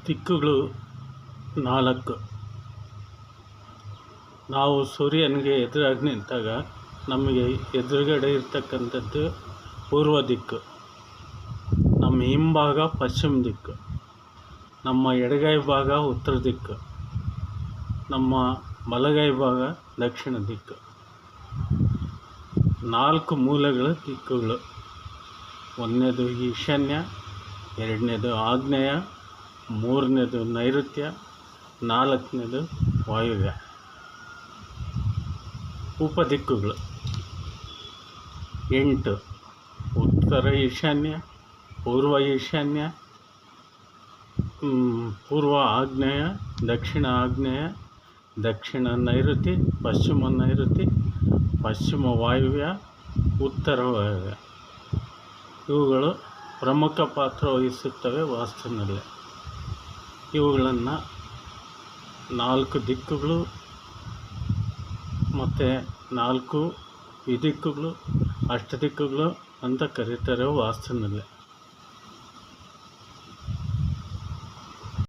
ದಿಕ್ಕುಗಳು 4. ನಾವು ಸೂರ್ಯನಿಗೆ ಎದುರಾಗಿ ನಿಂತಾಗ ನಮಗೆ ಎದುರುಗಡೆ ಇರ್ತಕ್ಕಂಥದ್ದು ಪೂರ್ವ ದಿಕ್ಕು, ನಮ್ಮ ಹಿಂಭಾಗ ಪಶ್ಚಿಮ ದಿಕ್ಕು, ನಮ್ಮ ಎಡಗೈ ಭಾಗ ಉತ್ತರ ದಿಕ್ಕು, ನಮ್ಮ ಬಲಗೈ ಭಾಗ ದಕ್ಷಿಣ ದಿಕ್ಕು. 4 ಮೂಲೆಗಳ ದಿಕ್ಕುಗಳು. 1ನೇದು ಈಶಾನ್ಯ, 2ನೇದು ಆಗ್ನೇಯ, 3ನೇದು ನೈಋತ್ಯ, 4ನೇದು ವಾಯುವ್ಯ. ಉಪದಿಕ್ಕುಗಳು 8: ಉತ್ತರ ಈಶಾನ್ಯ, ಪೂರ್ವ ಈಶಾನ್ಯ, ಪೂರ್ವ ಆಗ್ನೇಯ, ದಕ್ಷಿಣ ಆಗ್ನೇಯ, ದಕ್ಷಿಣ ನೈಋತಿ, ಪಶ್ಚಿಮ ನೈಋತಿ, ಪಶ್ಚಿಮ ವಾಯುವ್ಯ, ಉತ್ತರ ವಾಯುವ್ಯ. ಇವುಗಳು ಪ್ರಮುಖ ಪಾತ್ರ ವಹಿಸುತ್ತವೆ ವಾಸ್ತುವಿನಲ್ಲಿ. ಇವುಗಳನ್ನು 4 ದಿಕ್ಕುಗಳು ಮತ್ತು 4 ವಿದಿಕ್ಕುಗಳು, ಅಷ್ಟದಿಕ್ಕುಗಳು ಅಂತ ಕರೀತಾರೆ ವಾಸ್ತುವಿನಲ್ಲಿ.